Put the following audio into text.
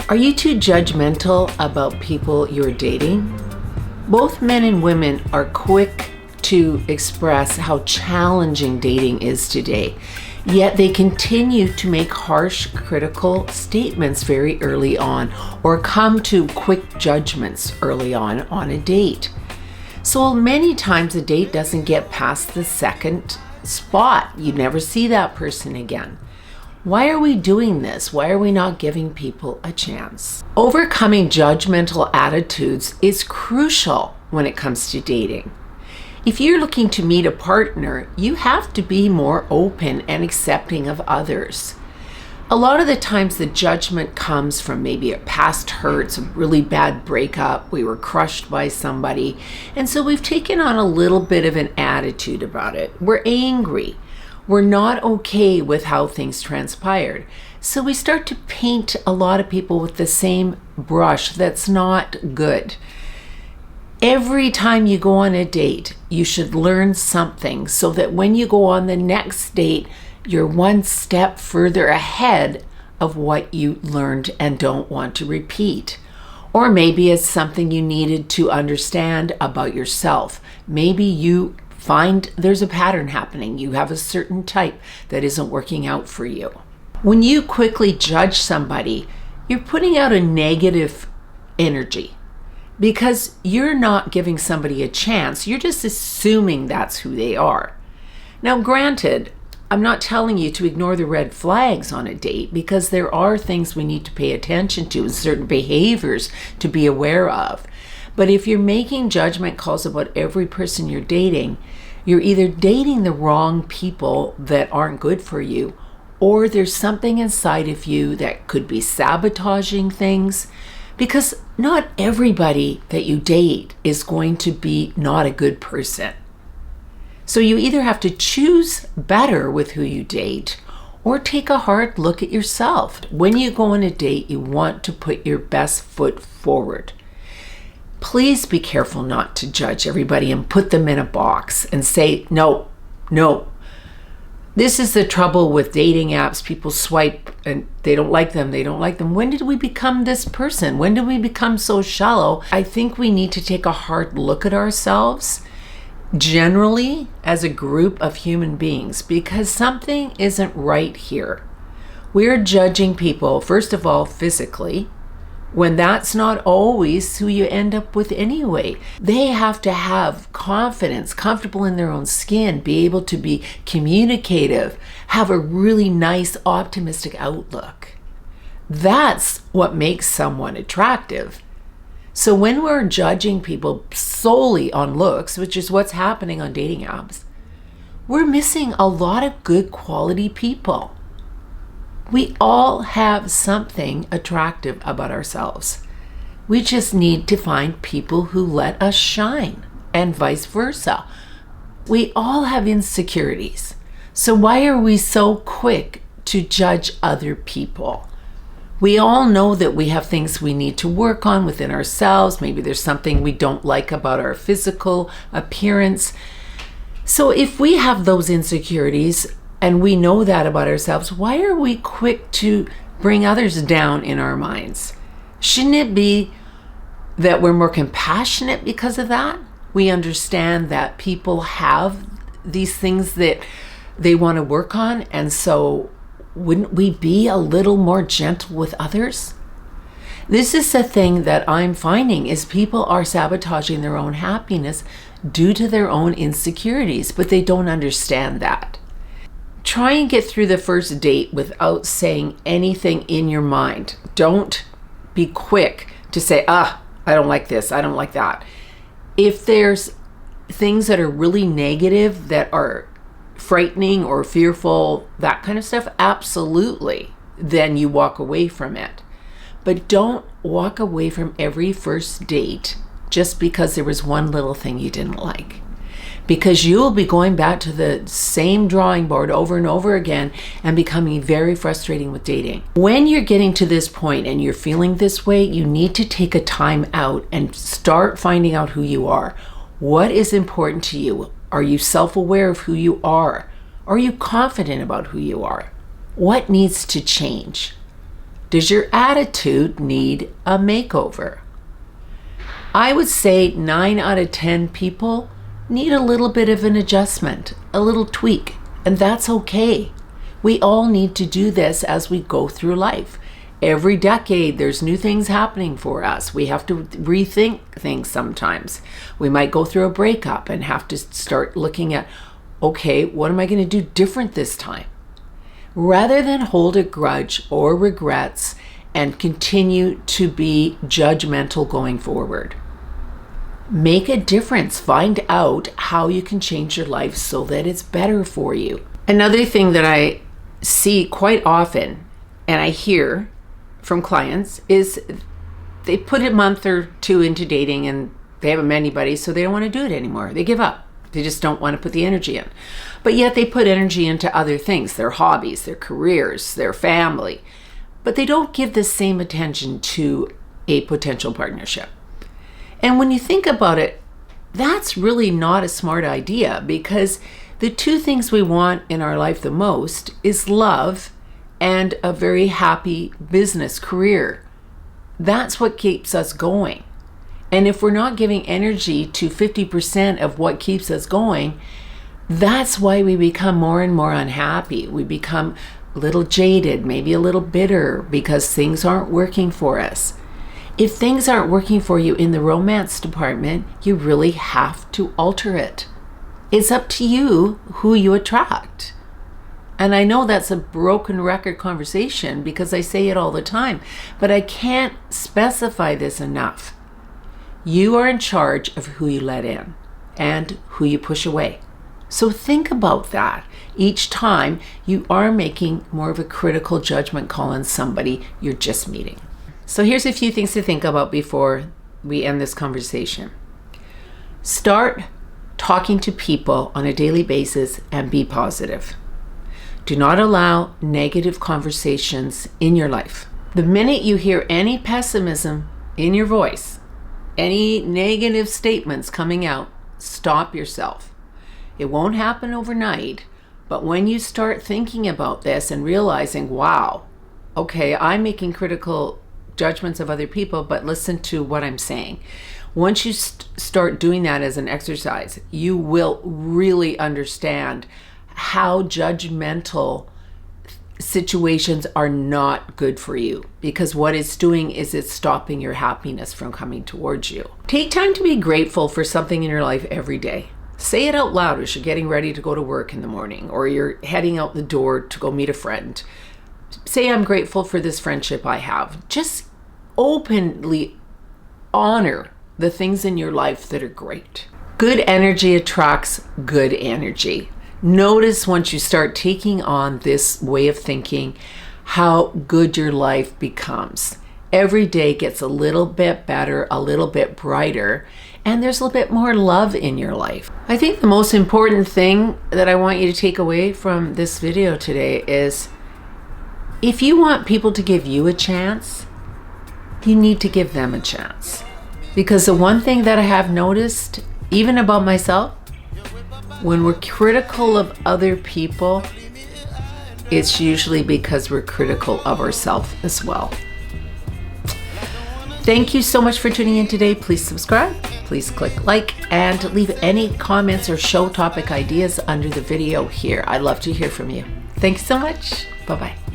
Are you too judgmental about people you're dating? Both men and women are quick to express how challenging dating is today, yet they continue to make harsh, critical statements very early on or come to quick judgments early on a date. So many times a date doesn't get past the second spot. You never see that person again. Why are we doing this? Why are we not giving people a chance? Overcoming judgmental attitudes is crucial when it comes to dating. If you're looking to meet a partner, you have to be more open and accepting of others. A lot of the times the judgment comes from maybe a past hurts, a really bad breakup, we were crushed by somebody, and so we've taken on a little bit of an attitude about it. We're angry. We're not okay with how things transpired. So we start to paint a lot of people with the same brush that's not good. Every time you go on a date, you should learn something so that when you go on the next date, you're one step further ahead of what you learned and don't want to repeat. Or maybe it's something you needed to understand about yourself. Maybe you find there's a pattern happening. You have a certain type that isn't working out for you. When you quickly judge somebody, you're putting out a negative energy because you're not giving somebody a chance. You're just assuming that's who they are. Now, granted, I'm not telling you to ignore the red flags on a date because there are things we need to pay attention to and certain behaviors to be aware of. But if you're making judgment calls about every person you're dating, you're either dating the wrong people that aren't good for you, or there's something inside of you that could be sabotaging things, because not everybody that you date is going to be not a good person. So you either have to choose better with who you date or take a hard look at yourself. When you go on a date, you want to put your best foot forward. Please be careful not to judge everybody and put them in a box and say, no. This is the trouble with dating apps. People swipe and they don't like them. When did we become this person? When did we become so shallow? I think we need to take a hard look at ourselves generally as a group of human beings because something isn't right here. We're judging people, first of all, physically, when that's not always who you end up with anyway. They have to have confidence, comfortable in their own skin, be able to be communicative, have a really nice, optimistic outlook. That's what makes someone attractive. So when we're judging people solely on looks, which is what's happening on dating apps, we're missing a lot of good quality people. We all have something attractive about ourselves. We just need to find people who let us shine, and vice versa. We all have insecurities. So why are we so quick to judge other people? We all know that we have things we need to work on within ourselves. Maybe there's something we don't like about our physical appearance. So if we have those insecurities, and we know that about ourselves, why are we quick to bring others down in our minds? Shouldn't it be that we're more compassionate because of that? We understand that people have these things that they want to work on, and so wouldn't we be a little more gentle with others? This is the thing that I'm finding is people are sabotaging their own happiness due to their own insecurities, but they don't understand that. Try and get through the first date without saying anything in your mind. Don't be quick to say, I don't like this, I don't like that. If there's things that are really negative, that are frightening or fearful, that kind of stuff, absolutely, then you walk away from it. But don't walk away from every first date just because there was one little thing you didn't like. Because you'll be going back to the same drawing board over and over again and becoming very frustrating with dating. When you're getting to this point and you're feeling this way, you need to take a time out and start finding out who you are. What is important to you? Are you self-aware of who you are? Are you confident about who you are? What needs to change? Does your attitude need a makeover? I would say 9 out of 10 people need a little bit of an adjustment, a little tweak, and that's okay. We all need to do this as we go through life. Every decade, there's new things happening for us. We have to rethink things sometimes. We might go through a breakup and have to start looking at, okay, what am I going to do different this time? Rather than hold a grudge or regrets and continue to be judgmental going forward. Make a difference. Find out how you can change your life so that it's better for you. Another thing that I see quite often, and I hear from clients, is they put a month or 2 into dating and they haven't met anybody, so they don't want to do it anymore. They give up. They just don't want to put the energy in. But yet they put energy into other things, their hobbies, their careers, their family. But they don't give the same attention to a potential partnership. And when you think about it, that's really not a smart idea, because the 2 things we want in our life the most is love and a very happy business career. That's what keeps us going. And if we're not giving energy to 50% of what keeps us going, that's why we become more and more unhappy. We become a little jaded, maybe a little bitter because things aren't working for us. If things aren't working for you in the romance department, you really have to alter it. It's up to you who you attract. And I know that's a broken record conversation because I say it all the time, but I can't specify this enough. You are in charge of who you let in and who you push away. So think about that each time you are making more of a critical judgment call on somebody you're just meeting. So here's a few things to think about before we end this conversation. Start talking to people on a daily basis and be positive. Do not allow negative conversations in your life. The minute you hear any pessimism in your voice, any negative statements coming out, stop yourself. It won't happen overnight, but when you start thinking about this and realizing, wow, okay, I'm making critical judgments of other people, but listen to what I'm saying. Once you start doing that as an exercise, you will really understand how judgmental situations are not good for you, because what it's doing is it's stopping your happiness from coming towards you. Take time to be grateful for something in your life every day. Say it out loud as you're getting ready to go to work in the morning, or you're heading out the door to go meet a friend. Say, I'm grateful for this friendship I have. Just openly honor the things in your life that are great. Good energy attracts good energy. Notice once you start taking on this way of thinking, how good your life becomes. Every day gets a little bit better, a little bit brighter, and there's a little bit more love in your life. I think the most important thing that I want you to take away from this video today is, if you want people to give you a chance, you need to give them a chance. Because the one thing that I have noticed, even about myself, when we're critical of other people, it's usually because we're critical of ourselves as well. Thank you so much for tuning in today. Please subscribe, please click like, and leave any comments or show topic ideas under the video here. I'd love to hear from you. Thanks so much. Bye-bye.